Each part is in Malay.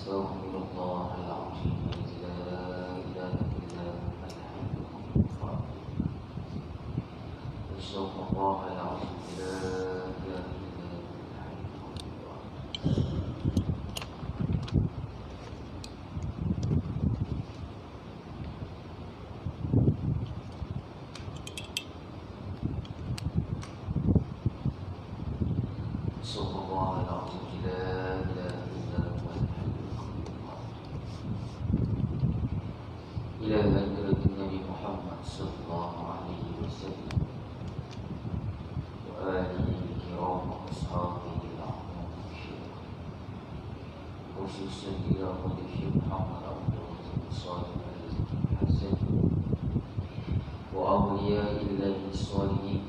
أستغفر الله العظيم الذي لا إله إلا هو الحي القيوم. أستغفر الله العظيم الذي لا إله إلا هو الحي القيوم. أستغفر الله العظيم الذي لا إله إلا هو الحي القيوم. إلى هدرة النبي محمد صلى الله عليه وسلم وآله الكرام وأصحابه الأعظم الشيخ، خصوصا إلى الشيخ محمد عبد الرزاق الصالح الحسن وأولياء الله الصالحين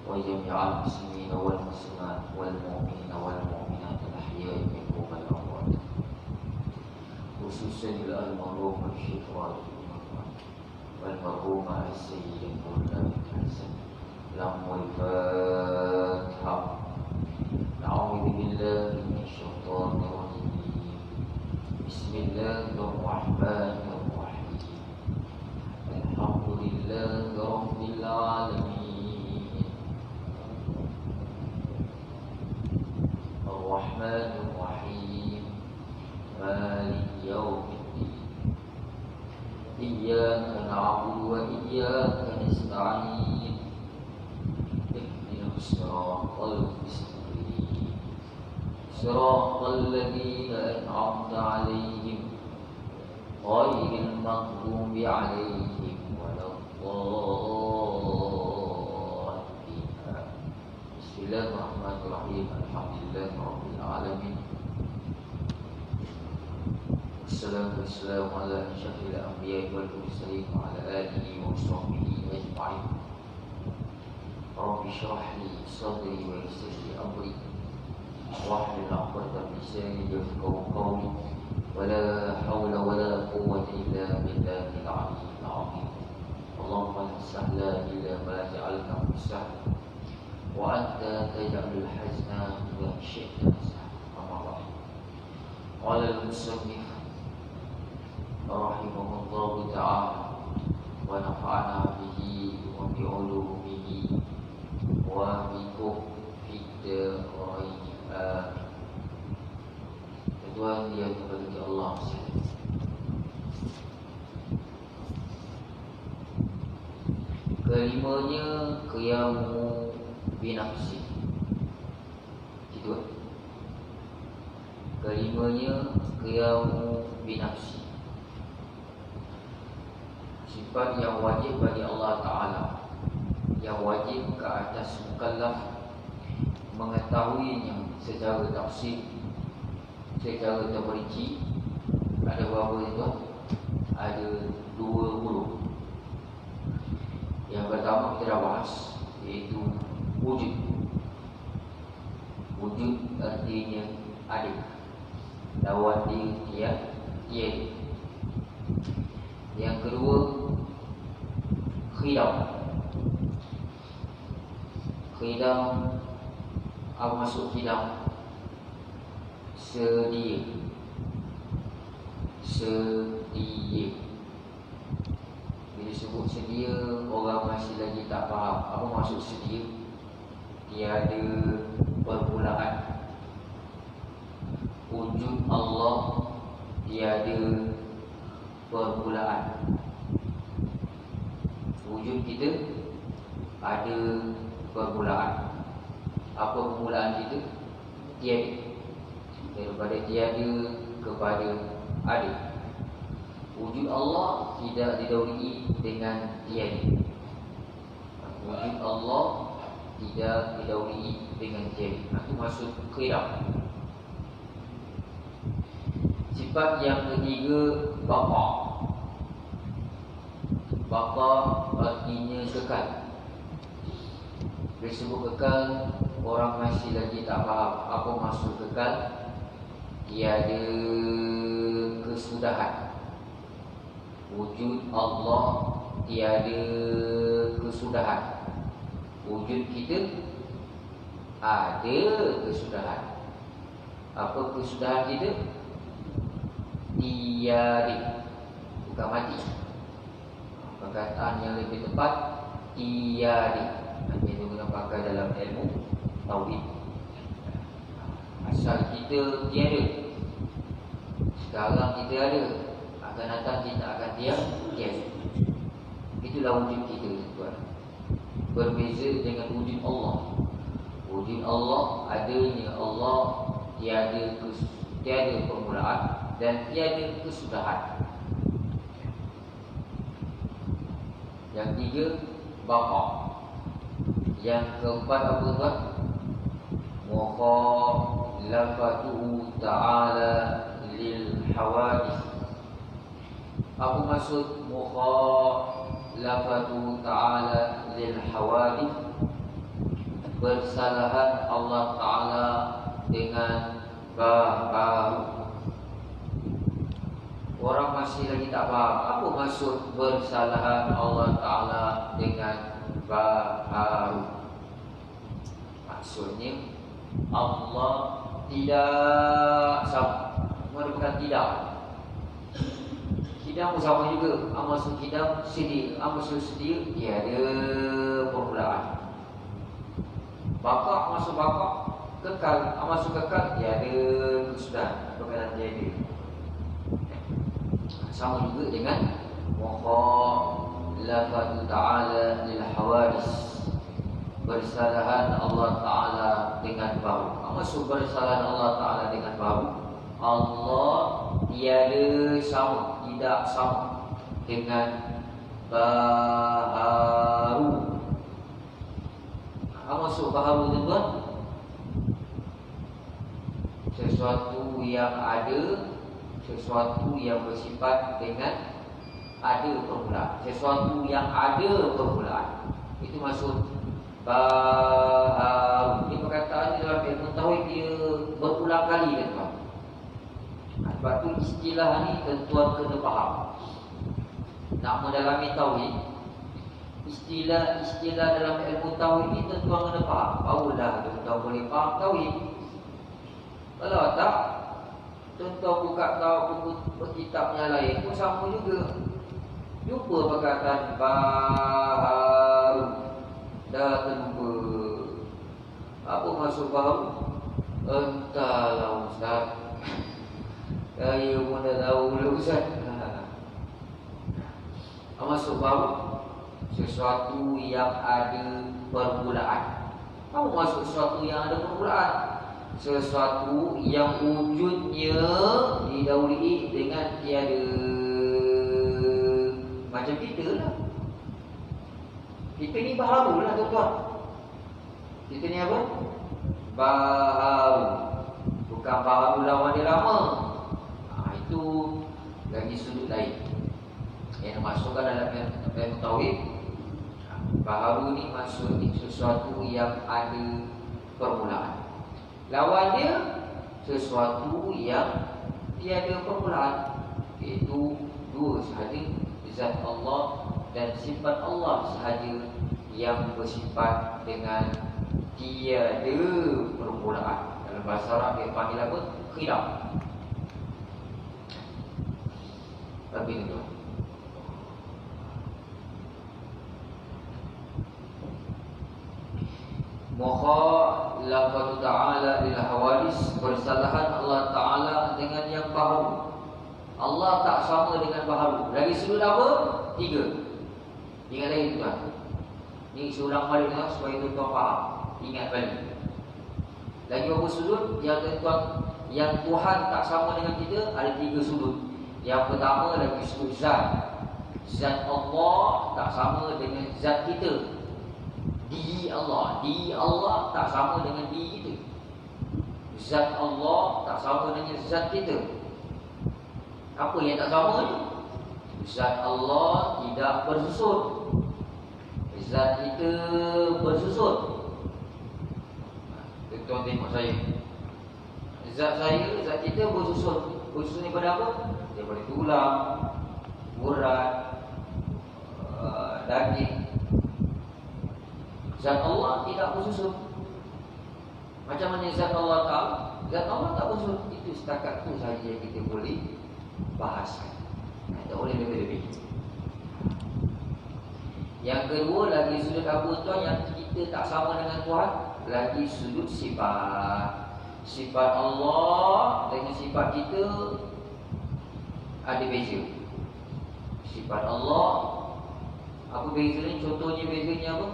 وجميع المسلمين والمسلمات والمؤمنين والمؤمنات الأحياء منهم والأموات، خصوصا إلى المرحوم الشيخ راجل والمرحوم السيد مولانا الحسن. لهم الفاتحة. أعوذ بالله من الشيطان الرجيم. بسم الله الرحمن الرحيم. الحمد لله رب العالمين الرحمن الرحيم مالك يوم الدين. إياك نعبد وإياك نستعين. اهدنا الصراط المستقيم صراط الذين أنعمت عليهم غير المغضوب عليهم ولا الضالين. بسم الله الرحمن الرحيم. الحمد لله رب العالمين. والصلاة والسلام على أشرف الأنبياء والمرسلين وعلى آله وصحبه أجمعين. رب اشرح لي صدري ويسر لي أمري واحلل عقدة من لساني يفقهوا قولي ولا حول ولا قوة إلا بالله العلي العظيم. اللهم لا سهل إلا ما جعلته سهلا وأنت تجعل الحزن إذا شئت سهلا. أما بعد، قال المصنف رحمه الله تعالى ونفعنا به وبعلومه وبكم في الدارين آمين. Tuhan yang kepada Allah sekalian, kelimanya qiyamu binafsi. Itu kelimanya qiyamu binafsi, sifat yang wajib bagi Allah Ta'ala, yang wajib ke atas mukallaf mengetahuinya secara tafsir, secara terperinci. Ada berapa itu? Ada 20. Yang pertama kita dah bahas, iaitu wujud. Wujud artinya ada, lawan dia tiada. Yang kedua khidam. Khidam, apa maksud khidam? Sedia. Sedia. Bila sebut sedia, orang masih lagi tak faham apa maksud sedia. Tiada permulaan. Wujud Allah tiada permulaan. Wujud kita ada permulaan. Apa permulaan kita? Tiada. Daripada tiada kepada ada. Wujud Allah tidak didahului dengan tiada. Wujud Allah tidak didahului dengan tiada. Itu maksud qiyam. Sifat yang ketiga baqa. Baqa artinya kekal. Bila sebut kekal, orang masih lagi tak faham apa maksud kekal. Tiada kesudahan. Wujud Allah tiada kesudahan. Wujud kita ada kesudahan. Apa kesudahan kita? tiada, bukan mati. Perkataan yang lebih tepat tiada. Nanti itu kita pakai dalam ilmu tauhid. Asal kita tiada, sekarang kita ada, akan datang kita akan tiada. Itulah wujud kita, tuan. Berbeza dengan wujud Allah. Wujud Allah adanya Allah, tiada permulaan dan tiada kesudahan. Yang tiga, baqa. Yang keempat apa tuan? Mukhalafatuhu ta'ala lil hawadith. Apa maksud mukhalafatuhu ta'ala lil hawadith? Bersalahan Allah Ta'ala dengan baharu. Orang masih lagi tak faham apa maksud bersalahan Allah Ta'ala dengan baharu. Maksudnya Allah tidak sama. Bukan tidak. Kidam sama juga. Maksud kidam sedia. Maksud sedia tiada permulaan. Bakak masuk bakak kekal, masuk kekal tiada kesudahan, perkataan tiada. Sama juga dengan mukhalafatu ta'ala lil hawadis. Bersalahan Allah Ta'ala dengan baharu. Maksud bersalahan Allah Ta'ala dengan baharu, Allah tiada sama, tidak sama dengan baharu. Maksud baharu tuan, sesuatu yang ada, sesuatu yang bersifat dengan ada permulaan. Sesuatu yang ada permulaan, itu maksud baharu. Ini perkataan dalam ilmu tauhid dia berulang kali tuan. Sebab tu istilah ni tuan kena faham. Nak mendalami tauhid, istilah-istilah dalam ilmu tauhid ni tuan kena faham. Barulah tuan boleh faham tauhid. Kalau tak, tuan buka tahu buku kitab yang lain pun sama juga. Jumpa perkataan baharu, dah terlupa. Apa maksud baharu? Entahlah Ustaz, saya pun dah tahu lah Ustaz. Maksud baharu, sesuatu yang ada permulaan. Apa maksud sesuatu yang ada permulaan? Sesuatu yang wujudnya didahului dengan tiada. Macam kita lah. Kita ni baharu lah tuan-tuan. Kita ni apa? Baharu. Bukan baharu lawan dia lama. Itu lagi sudut lain yang dimasukkan dalam ilmu tauhid. Baharu ni maksudnya sesuatu yang ada permulaan. Lawan dia sesuatu yang tiada permulaan. Iaitu dua sahaja, zat Allah dan sifat Allah sahaja yang bersifat dengan tiada permulaan. Dalam bahasa Arab dia panggil apa? Khilaf. Tapi itu mukhalafatu ta'ala lil hawadis, bersalahan Allah Ta'ala dengan yang baharu. Allah tak sama dengan baharu. Dari sudut apa? Tiga. Ingat lagi tuan. Ini seorang balik tuan supaya tuan faham. Ingat balik. Lagi berapa sudut yang tuan, yang Tuhan tak sama dengan kita? Ada tiga sudut. Yang pertama lagi sudut zat. Zat Allah tak sama dengan zat kita. Diri Allah tak sama dengan diri kita. Zat Allah tak sama dengan zat kita. Apa yang tak sama ni? Zat Allah tidak bersusun, zat kita bersusun. Tuan tengok saya. Zat saya, zat kita bersusun. Bersusun daripada apa? Daripada tulang, urat, daging. Zat Allah tidak bersusun. Macam mana zat Allah tak? Zat Allah tak bersusun. Itu setakat tu sahaja yang kita boleh bahasan. Tak boleh lebih-lebih. Yang kedua, lagi sudut apa tuan yang kita tak sama dengan Tuhan, lagi sudut sifat. Sifat Allah dengan sifat kita ada beza. Sifat Allah, apa bezanya? Contohnya bezanya apa?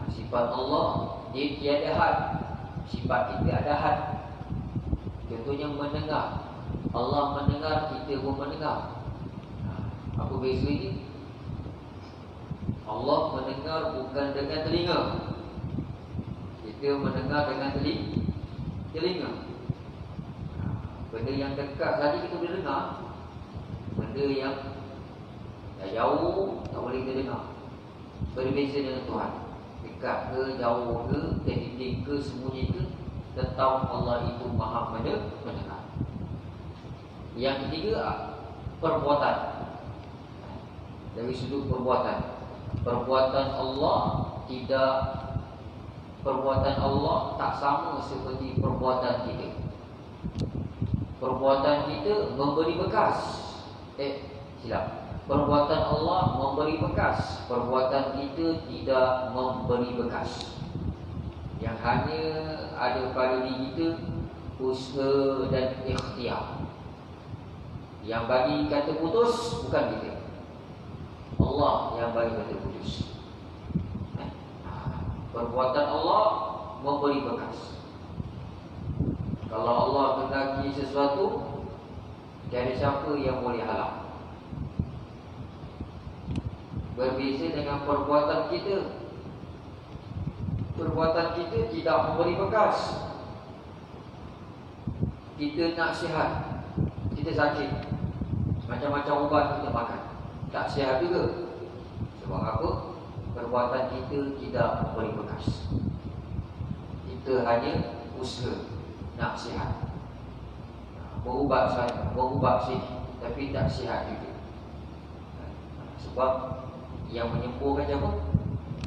Sifat Allah dia tiada had. Sifat kita ada had. Contohnya mendengar. Allah mendengar, kita pun mendengar. Apa bezanya? Allah mendengar bukan dengan telinga, kita mendengar dengan telinga. Benda yang dekat tadi kita boleh dengar, benda yang jauh tak boleh kita dengar. Berbeza dengan Tuhan. Dekat ke, jauh ke, terdidik ke, sembunyi ke, tetap Allah itu maha mendengar. Yang ketiga, perbuatan. Dari sudut perbuatan, perbuatan Allah tak sama seperti perbuatan kita. Perbuatan kita memberi bekas. Perbuatan Allah memberi bekas, perbuatan kita tidak memberi bekas. Yang hanya ada pada diri kita usaha dan ikhtiar. Yang bagi kata putus bukan kita, Allah yang bagi kata putus. Perbuatan Allah memberi bekas. Kalau Allah menghendaki sesuatu, tiada siapa yang boleh halang. Berbeza dengan perbuatan kita. Perbuatan kita tidak memberi bekas. Kita nak sihat, kita sakit, macam-macam ubat kita makan, tak sihat juga. Sebab apa? Perbuatan kita tidak memberi bekas. Kita hanya usaha nak sihat, berubat sana, berubat sini, tapi tak sihat juga. Sebab yang menyembuhkan siapa?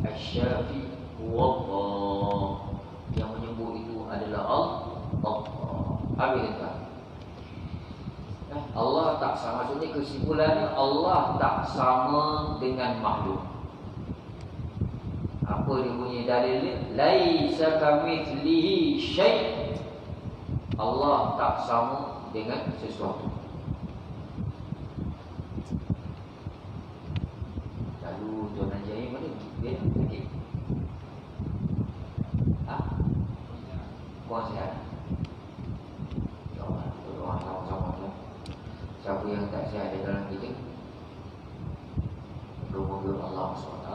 Asy-Syafi wallah. Yang menyembuh itu adalah Allah. Habis tuan. Allah tak sama. Maksudnya kesimpulannya, Allah tak sama dengan makhluk. Apa dia punya dalilnya? Laisa kamitslihi syai'. Allah tak sama dengan sesuatu. Lalu Tuan Haji Aim mana? Dia sakit. Kurang sihat. Ya Allah, doa sama-sama. Siapa yang tak sihat di dalam kita, moga-moga Allah SWT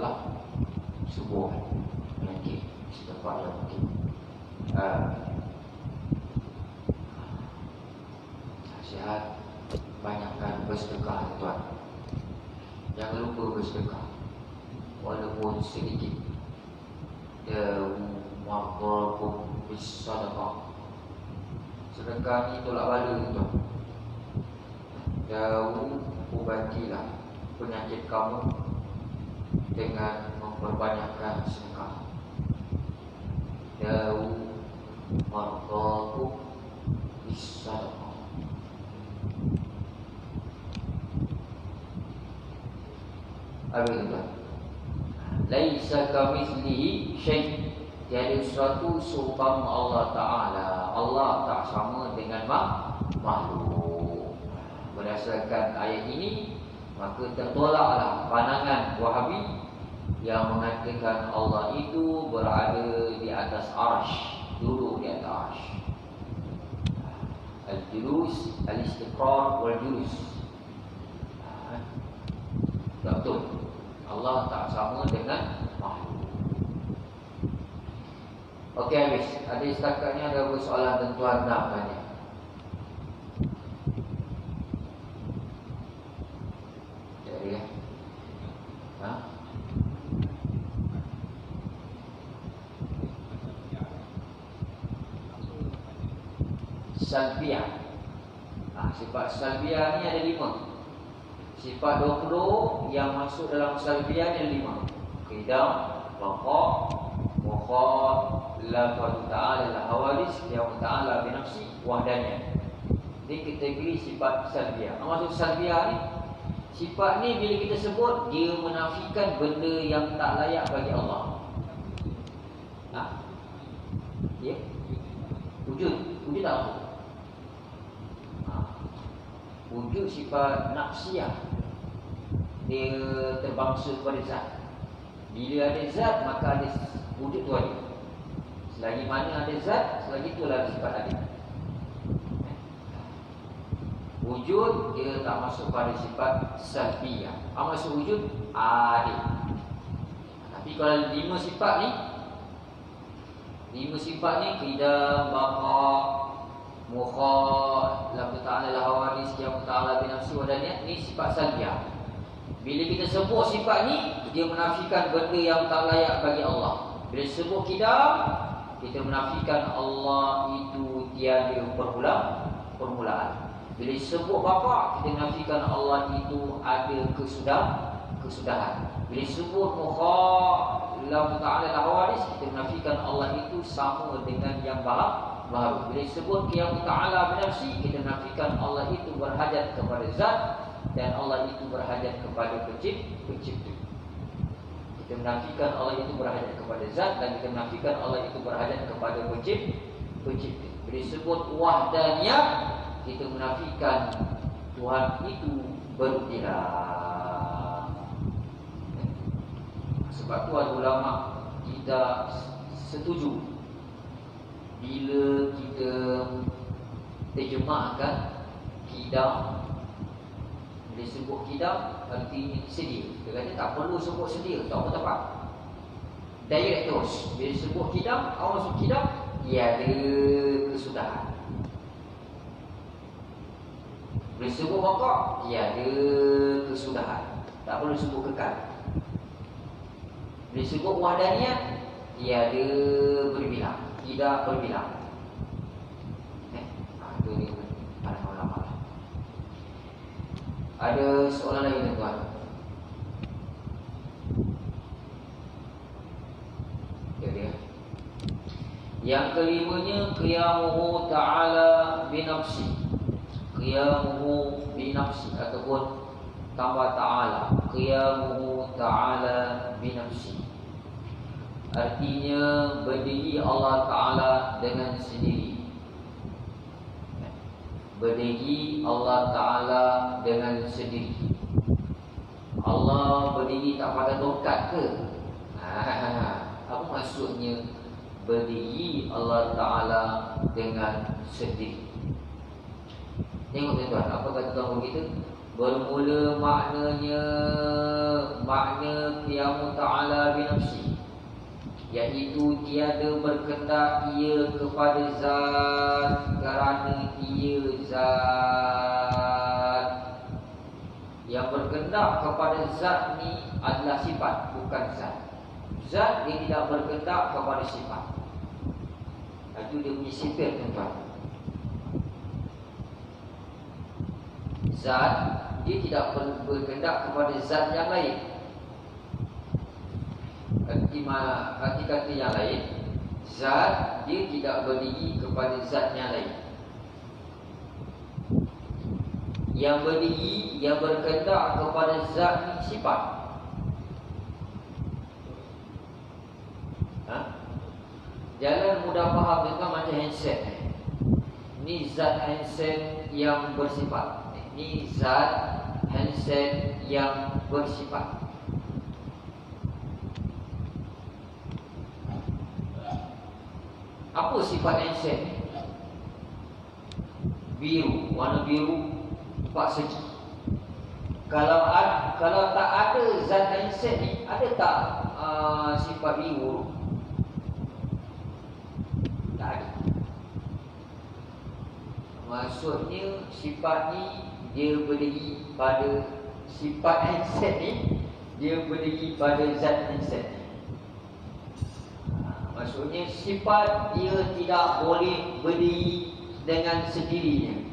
sembuh penyakit setempat yang mungkin. Sihat, banyakkan bersedekah tuan. Jangan lupa bersedekah, walaupun sedikit. Maqakum bis-sadaqah. Sedekah ni tolak bala tuan. Ubatilah penyakit kamu dengan memperbanyakkan sedekah. Maqakum bis-sadaqah. Tuan. Laisa kamitslihi syai'. Tiada sesuatu seumpama Allah Ta'ala. Allah tak sama dengan makhluk. Berdasarkan ayat ini, maka tertolaklah pandangan Wahabi yang mengatakan Allah itu berada di atas arsy, duduk di atas arsy. Al-julus, al-istiqrar wal-julus. Tak betul. Allah tak sama dengan makhluk. Okey, habis. Ada setakat ada soalan tuan nak tanya? Jadi salbiah. Sifat salbiah ni ada 5. Sifat 20 yang masuk dalam salbiah ni ada 5. Qidam, baqa, mukhalafatu ta'ala al-hawadis, qiyam ta'ala bi nafsi, wahdaniyah. Dia kategori sifat salbiah. Maksud salbiah ni, sifat ni bila kita sebut, dia menafikan benda yang tak layak bagi Allah. Ya? Wujud tak apa? Wujud sifat nafsiyah. Dia terbangsa kepada zat. Bila ada zat, maka ada wujud tu ada. Selagi mana ada zat, selagi itulah sifat ada. Wujud dia tak masuk pada sifat salbiyah. Maksud wujud ada. Tapi kalau 5 sifat ni, qidam, baqa, mukha, lam ta'ala al-hawadis, qiyam ta'ala bi nafsi wa daniyat, ni sifat salbiyah. Bila kita sebut sifat ni, dia menafikan benda yang tak layak bagi Allah. Bila sebut qidam, kita menafikan Allah itu tiada permulaan. Bila sebut bapa, kita menafikan Allah itu ada kesudahan. Bila sebut mukha, lam ta'ala al-hawadis, kita menafikan Allah itu sama dengan yang baru. Bila sebut qiyam ta'ala bi nafsi, kita menafikan Allah itu berhajat kepada zat dan Allah itu berhajat kepada pencipta. Kita menafikan Allah itu berhajat kepada zat dan kita menafikan Allah itu berhajat kepada pencipta. Bila sebut wahdaniyah, kita menafikan Tuhan itu berilah. Sebab tu ulama kita setuju bila kita terjemahkan qidam. Bila sebut qidam, artinya sedia. Dia kata tak perlu sebut sedia, tak apa tepat. Direct terus. Bila sebut qidam, awak masuk qidam, ia ada kesudahan. Bila sebut baqa, ia ada kesudahan. Tak perlu sebut kekal. Bila sebut wahdaniyah, ia ada berbilang, tidak berbilang. Itu ni para ulama. Ada soalan lain tuan? Dia. Yang kelimanya qiyamuhu ta'ala binafsi. Qiyamuhu binafsi ataupun tambah ta'ala. Qiyamuhu ta'ala binafsi. Artinya berdiri Allah Ta'ala dengan sendiri. Berdiri Allah Ta'ala dengan sendiri. Allah berdiri tak pakai tongkat ke? Apa maksudnya berdiri Allah Ta'ala dengan sendiri? Tengok tuan-tuan, apa kata tuan kita? Bermula makna qiyamu ta'ala binafsi, iaitu tiada berkendak ia kepada zat kerana ia zat. Yang berkendak kepada zat ni adalah sifat, bukan zat. Zat dia tidak berkendak kepada sifat. Itu dia punya sifat tuan-tuan. Zat dia tidak berkendak kepada zat yang lain. Kata-kata yang lain, zat dia tidak berdiri kepada zat yang lain. Yang berdiri, yang berkendak kepada zat ni sifat. Jalan mudah faham tuan macam handset. Ni zat handset yang bersifat. Ni zat handset yang bersifat. Apa sifat handset ni? Biru, warna biru, empat segi. Kalau tak ada zat handset ni, ada tak sifat biru? Tak ada. Maksudnya sifat ni dia berdiri pada sifat handset ni, dia berdiri pada zat handset ni. Maksudnya sifat dia tidak boleh berdiri dengan sendirinya.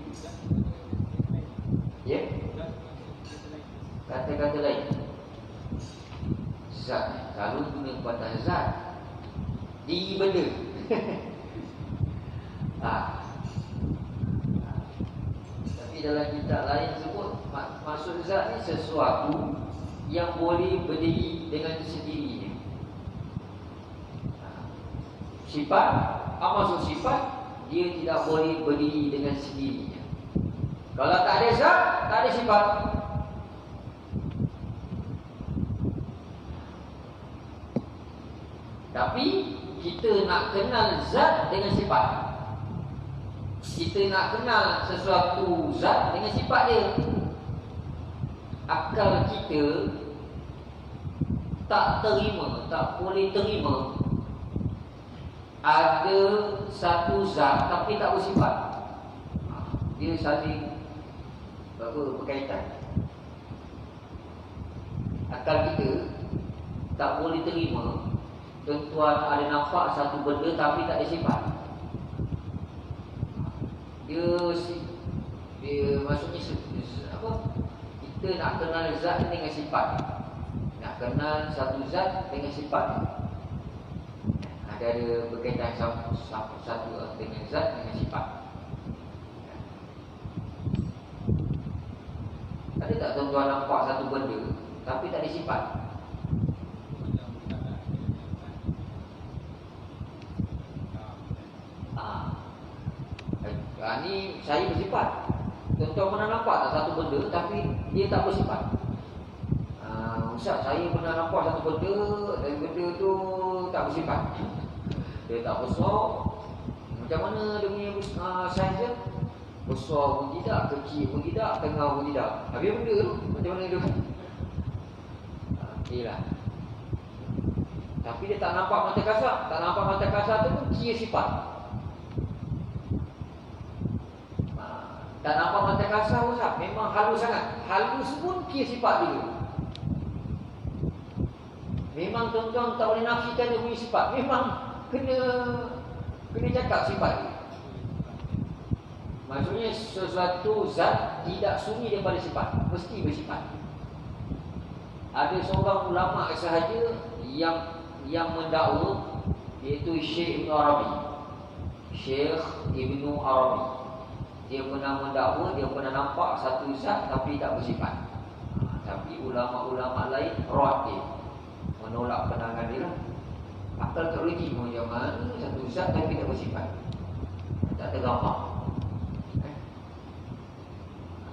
Ya? Kata-kata lain, zat, kalau guna perkataan zat, diri benda. Seperti dalam kitab lain sebut, maksud zat ni sesuatu yang boleh berdiri dengan sendirinya. Sifat, apa maksud sifat? Dia tidak boleh berdiri dengan sendirinya. Kalau tak ada zat, tak ada sifat. Tapi kita nak kenal zat dengan sifat. Kita nak kenal sesuatu zat dengan sifat dia. Akal kita tak terima, tak boleh terima ada satu zat tapi tak bersifat. Dia saling berkaitan. Akal kita tak boleh terima tuan ada nampak satu benda tapi tak ada sifat. Dia maksudnya apa? Kita nak kenal zat dengan sifat. Nak kenal satu zat dengan sifat. Ada berkaitan satu dengan zat dengan sifat. Ada tak tuan-tuan nampak satu benda tapi tak ada sifat? Ni saya bersifat. Tuan-tuan pernah nampak tak satu benda tapi dia tak bersifat? Ustaz, saya pernah nampak satu benda dan benda tu tak bersifat. Dia tak besar. Macam mana dia punya saiz dia? Besar pun tidak, kecil pun tidak, tengah pun tidak. Habis benda tu macam mana dia? Okeylah. Tapi dia tak nampak mata kasar. Tak nampak mata kasar tu pun kira sifat. Tak nampak mata kasar Ustaz, memang halus sangat. Halus pun kira sifat dia. Memang tuan-tuan tak boleh nafikan dia punya sifat. Memang kena cakap sifat dia. Maksudnya sesuatu zat tidak sunyi daripada sifat, mesti bersifat. Ada seorang ulama sahaja yang mendakwa, iaitu Syekh Ibn Arabi. Syekh Ibn Arabi. Dia pernah mendakwa, dia pernah nampak satu zat tapi tak bersifat. Tapi ulama-ulama lain rawat dia, menolak pandangan dia lah. Akal tak boleh terima macam mana satu zat tapi tak bersifat, tak tergambar.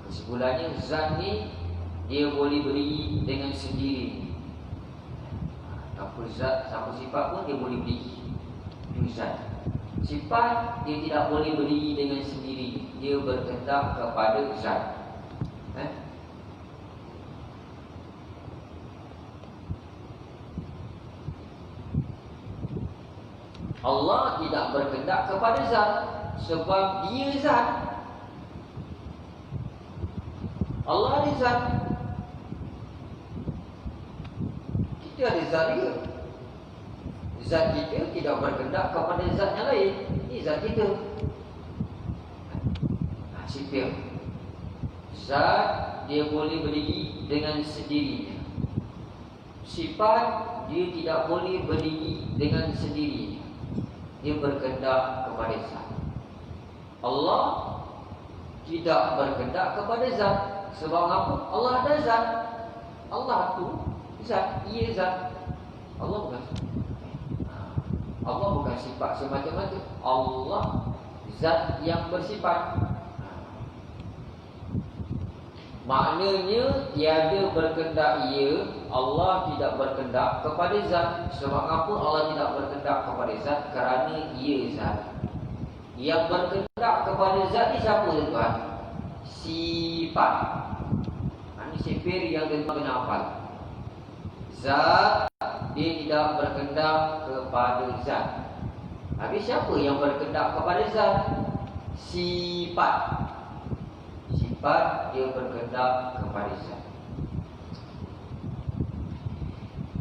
Kesimpulannya, zat ni dia boleh berdiri dengan sendiri. Tanpa zat, tanpa sifat pun dia boleh berdiri. Itu zat. Sifat dia tidak boleh berdiri dengan sendiri. Dia berkehendak kepada zat. Allah tidak berkehendak kepada zat sebab dia zat. Allah ada zat. Kita ada zat juga. Zat kita tidak berkehendak kepada zat yang lain. Ini zat kita. Sifat. Zat dia boleh berdiri dengan sendirinya. Sifat dia tidak boleh berdiri dengan sendirinya. Dia berkehendak kepada zat. Allah tidak berkehendak kepada zat. Sebab apa? Allah ada zat. Allah tu zat, ia zat. Allah bukan sifat semata-mata. Allah zat yang bersifat. Maknanya tiada berkehendak ia. Allah tidak berkehendak kepada zat. Sebab apa Allah tidak berkehendak kepada zat? Kerana ia zat. Yang berkehendak kepada zat ni siapa tuan? Sifat. Ini sifir yang tuan kena hafal. Zat dia tidak berkehendak kepada zat. Habis siapa yang berkehendak kepada zat? Sifat. Sifat dia berkehendak kepada zat.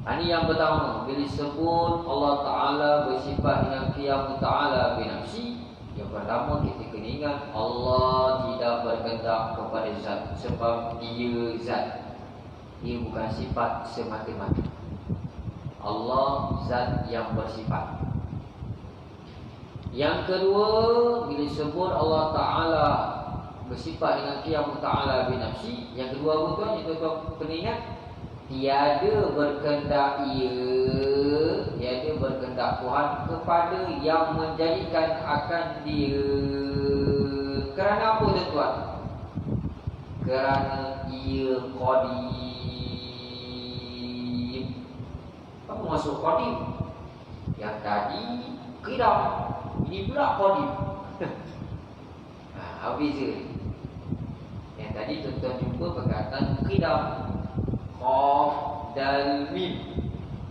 Ini yang pertama. Bila disebut Allah Ta'ala bersifat dengan qiyam Ta'ala binafsi, yang pertama kita kena ingat Allah tidak berkehendak kepada zat sebab dia zat. Dia bukan sifat semata-mata. Allah zat yang bersifat. Yang kedua, bila disebut Allah Ta'ala bersifat dengan qiyam ta'ala bi nafsi. Yang kedua apa tuan? Yang tuan kena ingat, tiada berkehendak Tuhan kepada yang menjadikan akan dia. Kerana apa tuan? Kerana ia qadim. Apa maksud qadim? Yang tadi qidam, ini pula qadim. Apa beza? Yang tadi tuan-tuan jumpa perkataan qidam, qaf dal mim.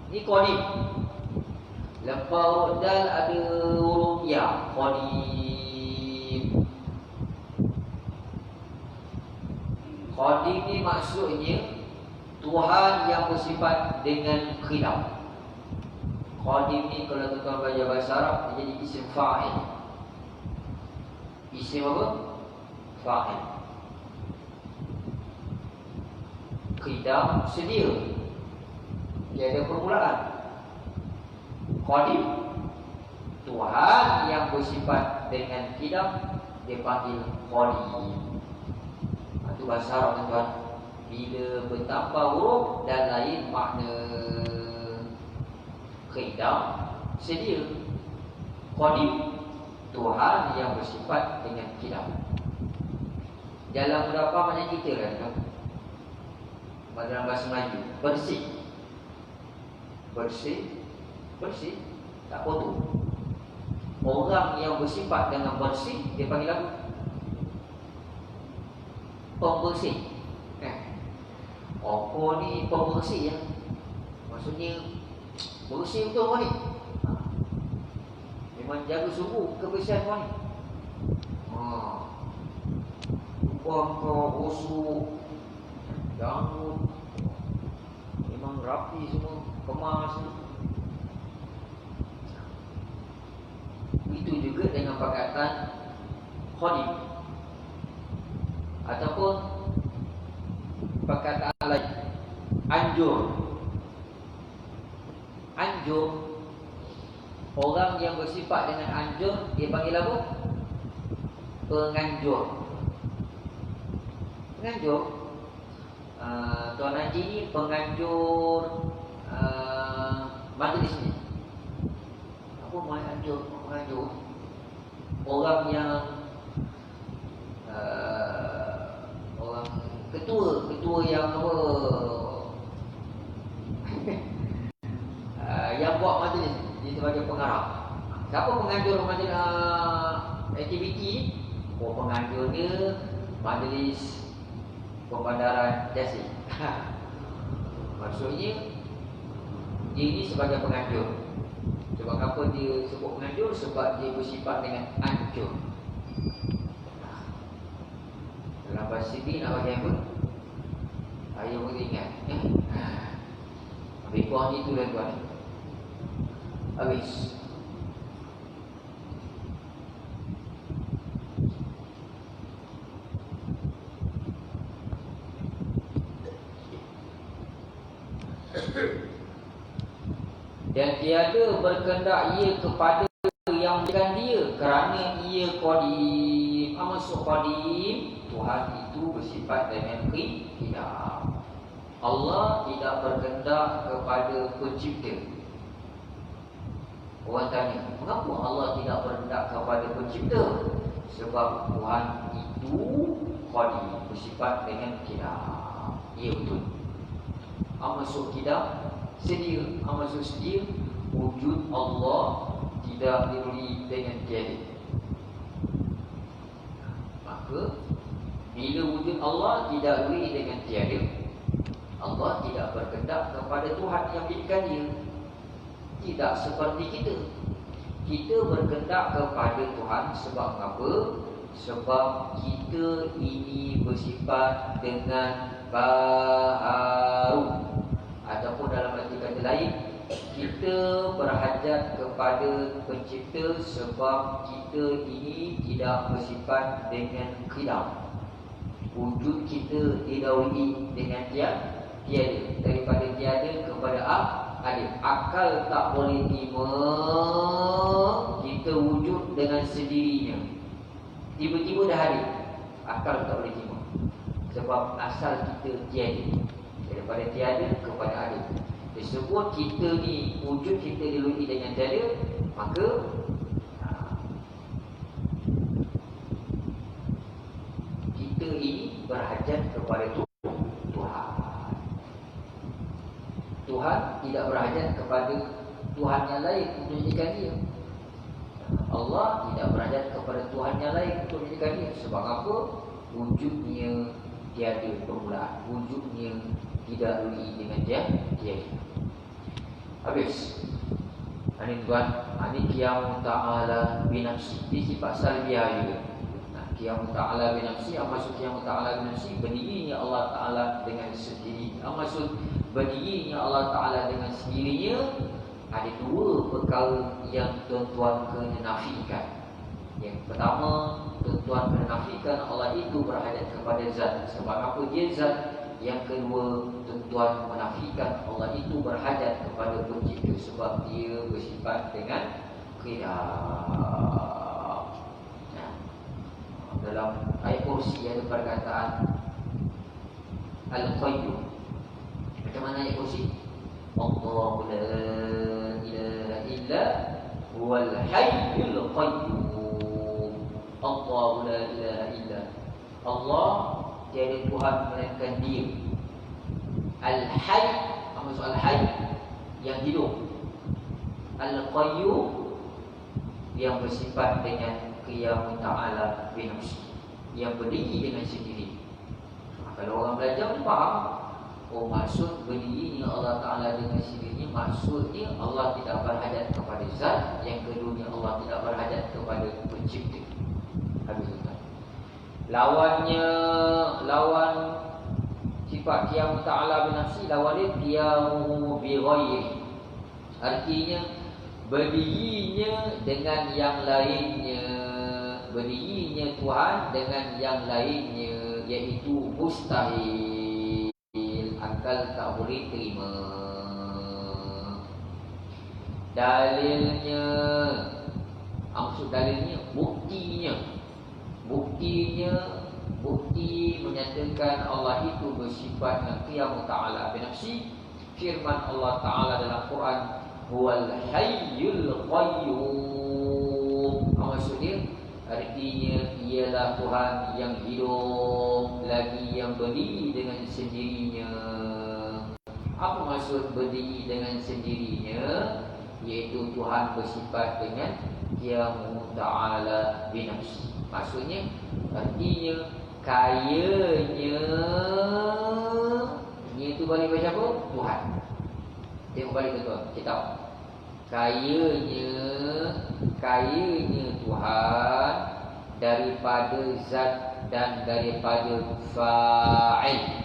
Ini qadim. Lepas dal ada huruf ya, qadim. Qadim ni maksudnya Tuhan yang bersifat dengan qidam. Qadim ni kalau tuan-tuan belajar bahasa Arab, dia jadi isim fa'il. Isim apa? Fa'il. Qidam sedia, dia ada permulaan. Qadim, Tuhan yang bersifat dengan qidam, dia panggil qadim. Itu bahasa Arab tuan-tuan. Bila bertambah huruf dan lain makna. Qidam sedia, qadim, Tuhan yang bersifat dengan qidam. Dalam beberapa macam kita kan, dalam bahasa Melayu, bersih, bersih, tak kotor. Orang yang bersifat dengan bersih, dia panggil apa? Pembersih. Apa ni pembersih ya? Maksudnya bersih betul kau ni. Memang jaga sungguh kebersihan kau ni. Buang kau busuk, janggut, memang rapi semua, kemas. Itu juga dengan perkataan qadim. Ataupun perkataan lain, anjur. Anjur, orang yang bersifat dengan anjur, dia panggil apa? Penganjur. Penganjur, Tuan Haji ni penganjur majlis ni. Apa menganjur? Penganjur orang yang orang ketua yang apa yang buat majlis dia sebagai pengarah. Siapa penganjur majlis aktiviti ni? Penganjur dia majlis Pembandaran Jasik. Maksudnya dia ni sebagai penganjur. Sebab apa dia sebut penganjur? Sebab dia bersifat dengan anjur. Dalam bahasa Sydney nak bagi apa? Ayo beringat. Habis kurang itu dah tuan. Habis. Dan tiada berkehendak ia kepada yang menjadikan dia, kerana ia qadim. Apa maksud qadim? Tuhan itu bersifat dengan qidam. Allah tidak berkehendak kepada pencipta. Orang tanya, mengapa Allah tidak berkehendak kepada pencipta? Sebab Tuhan itu qadim, bersifat dengan qidam. Ya betul. Apa maksud qidam? Sedia. Apa maksud sedia? Wujud Allah tidak diberi dengan tiada. Maka bila wujud Allah tidak diberi dengan tiada, Allah tidak berkehendak kepada Tuhan yang menjadikan dia. Tidak seperti kita. Kita berkehendak kepada Tuhan sebab apa? Sebab kita ini bersifat dengan baharu. Ataupun dalam arti kata lain, kita berhajat kepada pencipta sebab kita ini tidak bersifat dengan qidam. Wujud kita didahului dengan tiada, daripada tiada kepada ada. Akal tak boleh terima kita wujud dengan sendirinya. Tiba-tiba dah ada. Akal tak boleh terima. Sebab asal kita tiada. Daripada tiada kepada ada. Disebut kita ni, wujud kita dilalui dengan tiada, maka kita ini berhajat kepada Tuhan. Tuhan tidak berhajat kepada Tuhan yang lain untuk menjadikan dia. Allah tidak berhajat kepada Tuhan yang lain untuk menjadikan dia. Sebab apa? Wujudnya tiada permulaan. Wujudnya tidak lalui dengan dia tiada. Habis. Ini tuan, ini qiyamu ta'ala binafsi. Ini sifat salbiah juga. Qiyamu ta'ala binafsi, apa maksud qiyamu ta'ala binafsi? Berdirinya Allah Ta'ala dengan sendiri. Apa maksud berdirinya Allah Ta'ala dengan sendirinya? Ada dua perkara yang tuan-tuan kena nafikan. Yang pertama, tuan-tuan kena nafikan Allah itu berhajat kepada zat. Sebab apa dia zat? Yang kedua, tuan-tuan menafikan Allah itu berhajat kepada pencipta. Sebab dia bersifat dengan qiyam. Dalam ayat kursi ada perkataan Al-Qayyum. Macam mana ayat kursi? Allahu la ilaha illa huwal hayyul qayyum. Allahu la ilaha illa. Allah tiada Tuhan melainkan dia. Al-Hayy, apa maksud Al-Hayy? Yang hidup. Al-Qayyum, yang bersifat dengan qiyamu ta'ala binafsi, yang berdiri dengan sendiri. Kalau orang belajar ni faham, oh maksud berdirinya Allah Ta'ala dengan sendirinya, maksudnya Allah tidak berhajat kepada zat. Yang keduanya, Allah tidak berhajat kepada pencipta. Habis itu. Lawannya, lawan sifat qiyamu ta'ala binafsi, lawannya qiyamu bighairi. Artinya berdirinya dengan yang lainnya. Berdirinya Tuhan dengan yang lainnya, iaitu mustahil. Akal tak boleh terima. Dalilnya, maksud dalilnya, buktinya. Bukti menyatakan Allah itu bersifat dengan qiyamu ta'ala binafsi. Firman Allah Ta'ala dalam Quran, Huwal hayyul qayyum. Apa maksud dia? Artinya ialah Tuhan yang hidup lagi, yang berdiri dengan sendirinya. Apa maksud berdiri dengan sendirinya? Iaitu Tuhan bersifat dengan qiyamu ta'ala binafsi. Maksudnya, artinya kayanya, ini itu balik baca apa? Tuhan. Tengok balik ke tuan, kitab. Kayanya Tuhan daripada zat dan daripada fa'il.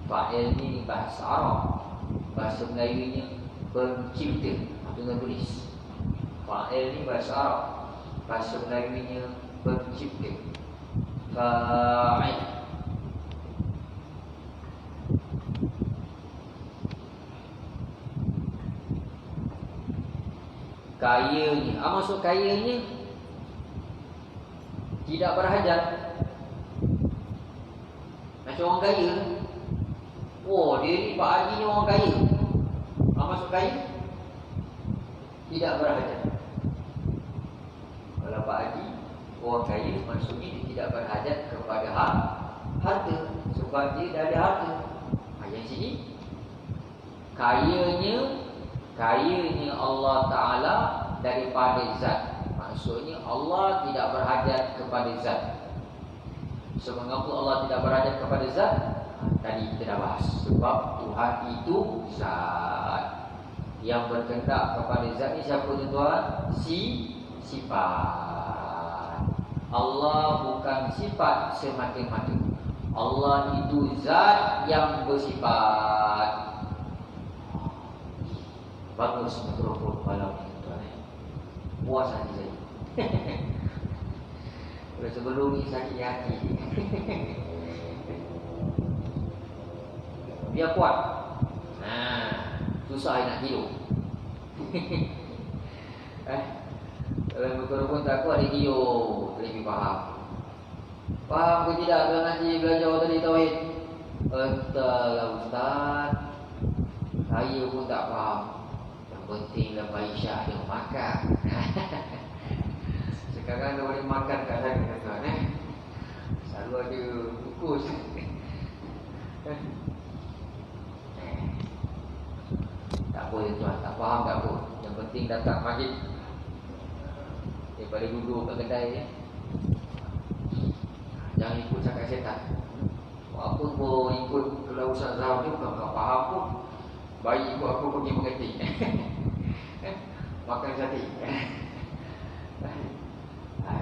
Fa'il ni bahasa Arab, bahasa Melayunya pencipta. Tengok tulis. Fa'il ni bahasa Arab, bahasa Melayunya pencipta. Fa'il. Kayanya, apa maksud kayanya? Tidak berhajat. Macam orang kaya. Oh, dia ni Pak Haji ni orang kaya. Apa maksud kaya? Tidak berhajat. Kalau Pak Haji orang kaya, maksudnya dia tidak berhajat kepada harta. Sebab dia dah ada harta. Yang sini kayanya Allah Ta'ala daripada zat. Maksudnya Allah tidak berhajat kepada zat. So, mengapa Allah tidak berhajat kepada zat? Tadi kita dah bahas. Sebab Tuhan itu zat. Yang berkendak kepada zat ni siapa tuan-tuan? Sifat. Allah bukan sifat semata-mata. Allah itu zat yang bersifat. Bagus mikrofon malam ni tuan. Puas hati saya. Sebelum ni sakit hati. Biar kuat. Susah nak tidur. Kalau mikrofon tak kuat dia tidur, lebih faham. Faham ke tidak kalau ngaji belajar tadi tauhid? Entahlah ustaz, saya pun tak faham. Yang penting lepas isyak dia makan. Sekarang dah boleh makan kat sana tuan selalu ada kukus. Tak apa tuan, tak faham tak apa. Yang penting datang maghrib daripada duduk kat kedai ya. Jangan ikut cakap syaitan. Apa pun ikut kalau Ustaz Zahab ni bukan tak faham pun. Baik ikut aku pergi mengerti. Makan sate.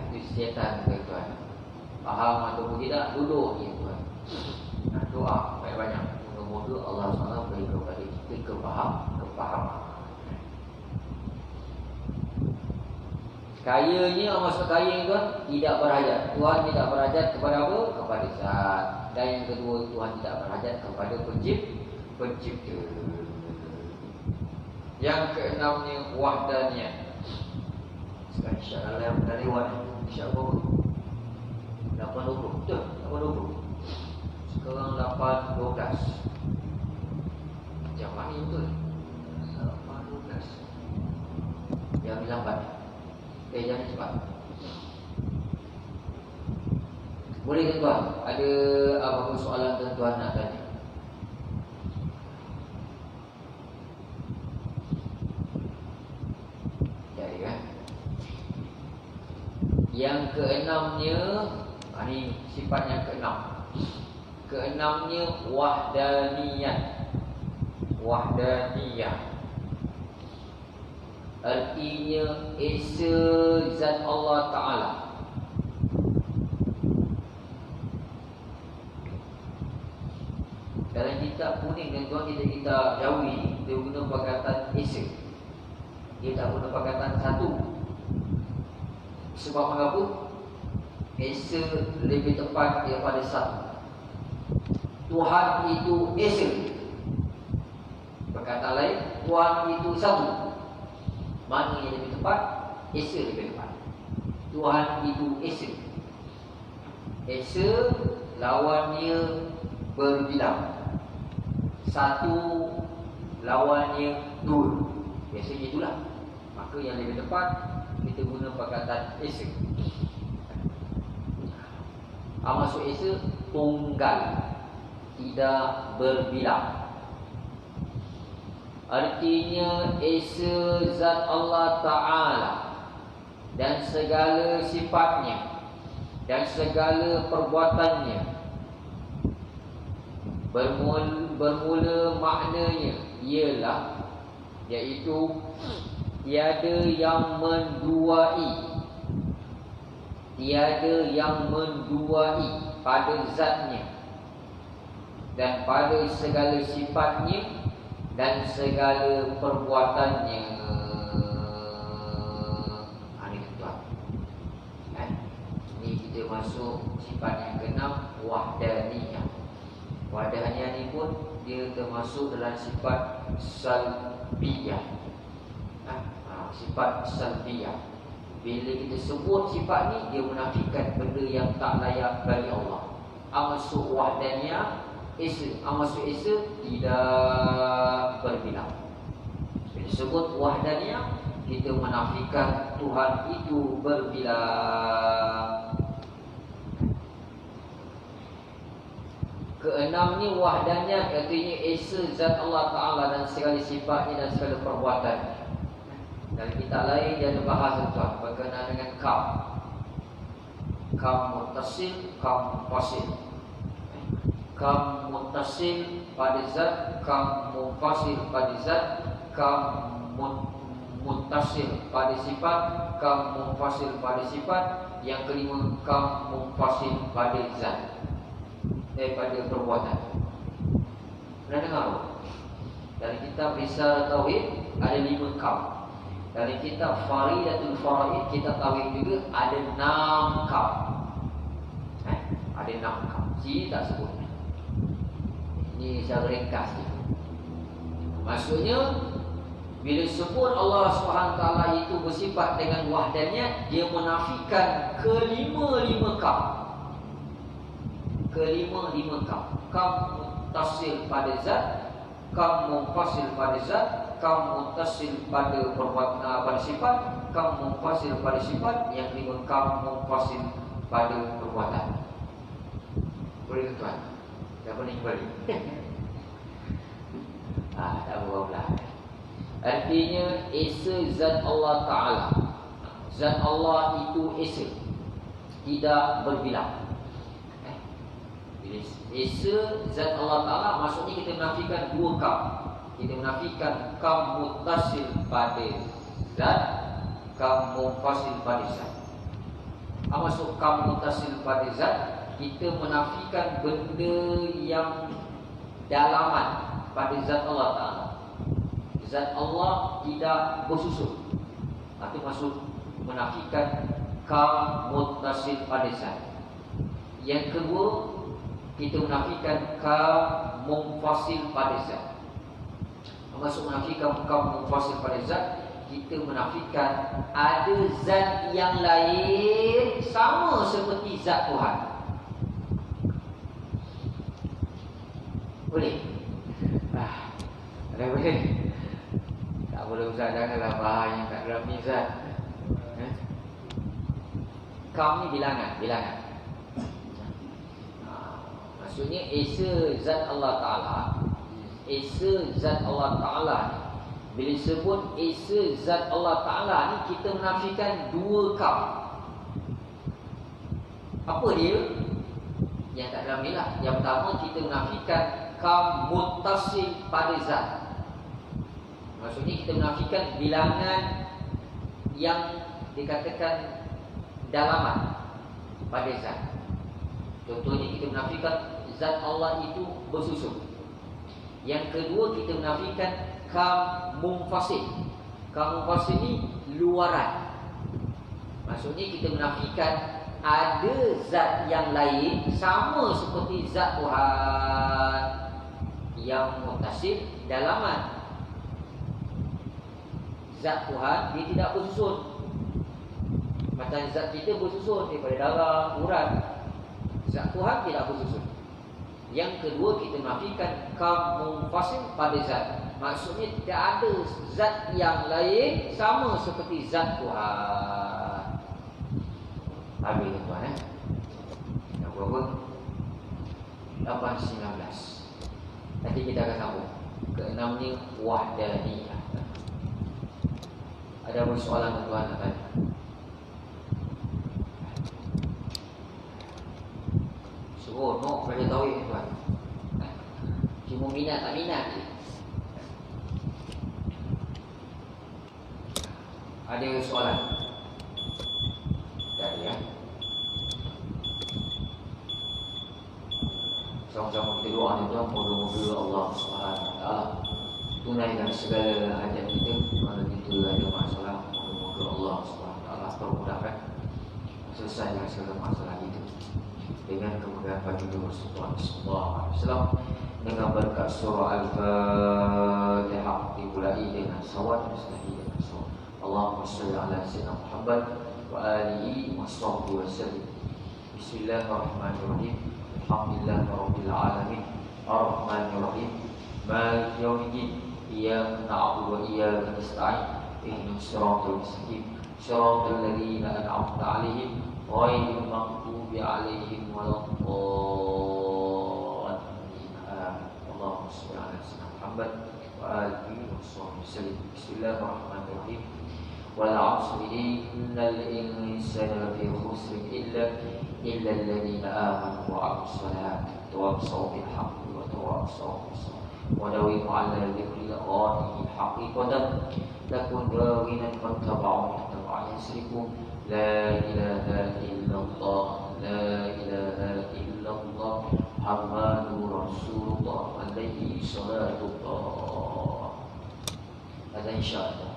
Itu syaitan tuan. Faham ataupun tidak, duduk je tuan. Doa banyak-banyak. Moga-moga Allah SWT beri kepada kita kefahaman. Kayanya maksud kaya tuan tidak berhajat. Tuhan tidak berhajat kepada apa? Kepada zat. Dan yang kedua, Tuhan tidak berhajat kepada pencipta. Yang keenamnya wahdaniyah. Sekarang insya-Allah dah lewat. Insya-Allah 8.20. Betul? 8.20. Sekarang 8.12. Jam ni betul. 8.12. Yang lambat. Jangan cepat. Boleh ke tuan? Ada apa-apa soalan tuan nak tanya? Jadi kan? Yang keenamnya, ini sifat yang keenam. Keenamnya wahdaniyah. Wahdaniyah. Artinya esa zat Allah Ta'ala. Dalam kitab kuning dan tuan kita jauhi, dia guna perkataan esa. Dia tak guna perkataan satu. Sebab mengapa? Esa lebih tepat daripada satu. Tuhan itu esa. Perkataan lain, Tuhan itu satu. Mana yang lebih tepat? Esa lebih tepat. Tuhan itu esa. Esa lawannya berbilang. Satu lawannya dua. Biasanya itulah. Maka yang lebih tepat kita guna perkataan esa. Maksud esa tunggal, tidak berbilang. Artinya esa zat Allah Ta'ala dan segala sifatnya dan segala perbuatannya. Bermula maknanya ialah, iaitu tiada yang menduai, tiada yang menduai pada zatnya dan pada segala sifatnya dan segala perbuatannya. Ini tuan. Ini kita masuk sifat yang keenam, wahdaniyah. Wahdaniyah ni pun dia termasuk dalam sifat salbiyah. Sifat salbiyah. Bila kita sebut sifat ni, dia menafikan benda yang tak layak bagi Allah. Masuk wahdaniyah, maksud esa tidak berbilang. Bila disebut wahdaniyah, kita menafikan Tuhan itu berbilang. Keenam ni wahdaniyah, artinya esa zat Allah Ta'ala dan segala sifatnya dan segala perbuatannya. Dalam kitab lain dia ada bahasa tuan berkenaan dengan kam. Kam muttasil, kam munfasil. Kam muttasil pada zat, kam munfasil pada zat, kam muttasil pada sifat, kam munfasil pada sifat. Yang kelima, kam munfasil pada zat, pada perbuatan. Pernah dengar? Dalam kitab Risalah Tauhid ada 5 kam. Dalam kitab Faridatul Faraid kita tauhid juga ada 6 kam. Ada 6 kam. Sini tak sebut. Ini secara ringkas ni. Maksudnya bila sebut Allah SWT itu bersifat dengan wahdaniyah, dia menafikan kelima-lima kam. kelima kam. Kam muttasil pada zat, kam munfasil pada zat, kam muttasil pada pada sifat, kam munfasil pada sifat, yang kelima kam munfasil pada perbuatan. Boleh tuan? Dah boleh kembali. Tak berapa. Artinya esa zat Allah Ta'ala. Zat Allah itu esa, tidak berbilang. Esa zat Allah Ta'ala maksudnya kita menafikan dua kam. Kita menafikan kam muttasil pada zat, kam munfasil pada zat. Maksud kam muttasil pada zat, kita menafikan benda yang dalaman pada zat Allah Ta'ala. Zat Allah tidak bersusun. Itu maksud menafikan kam muttasil pada zat. Yang kedua, kita menafikan kam munfasil pada zat. Maksud menafikan kam munfasil pada zat, kita menafikan ada zat yang lain sama seperti zat Tuhan. Boleh? Boleh. Tak boleh Ustaz, janganlah bahaya tak rami Ustaz. Kam ni bilangan. Maksudnya esa zat Allah Ta'ala. Esa zat Allah Ta'ala ni, bila sebut esa zat Allah Ta'ala ni, kita menafikan dua kam. Apa dia? Yang tak ramai lah. Yang pertama, kita menafikan kam muttasil pada zat. Maksudnya kita menafikan bilangan yang dikatakan dalaman pada zat. Contohnya kita menafikan zat Allah itu bersusun. Yang kedua, kita menafikan kam munfasil. Kam munfasil ni luaran. Maksudnya kita menafikan ada zat yang lain sama seperti zat Tuhan yang muttasil dalaman. Zat Tuhan dia tidak bersusun. Macam zat kita bersusun daripada darah, urat. Zat Tuhan tidak bersusun. Yang kedua, kita menafikan kam munfasil pada zat. Maksudnya tidak ada zat yang lain sama seperti zat Tuhan. Habis tuan Yang berapa? 8.19. Nanti kita akan sambung. Keenam ni wahdaniyah. Ada persoalan tuan nak tanya? Seronok pada tauhid tuan. Cuma minat tak minat je. Ada soalan? Tak ada ya? Sama-sama kita doa ni tuan. Moga-moga Allah SWT tunaikan segala hajat kita. Kalau kita ada masalah, moga-moga Allah SWT permudahkan selesai dengan segala masalah itu dengan kemudahan baginda Rasulullah SAW, dengan berkat surah Al-Fatihah dimulai dengan sawat mustahil dengan sawat. Allahumma salli ala sayyidina Muhammad wa alihi wa sahbihi wa sallim. Bismillahirrahmanirrahim. Alhamdulillahirabbil alamin. Arrahmanirrahim. Maliki yaumiddin. Iyyaka na'budu wa iyyaka nasta'in. Ihdinas siratal mustaqim. Siratal ladzina an'amta 'alaihim ghairil maghdubi 'alaihim waladdallin. Allahumma shalli ala sayyidina Muhammad wa alihi wa sahbihi wasallam. Bismillahirrahmanirrahim. Wal 'asri innal insana lafi khusr illa alladhina amanu wa 'amilus salihati wa tawassaw bil haqqi wa tawassaw bis sabr. وداوم على ذكر غانه حقيقة لكن داوينا فاتبعوا اتبع يسركم لا إله إلا الله لا إله إلا الله محمد رسول الله عليه صلاة الله. هذا إن شاء الله.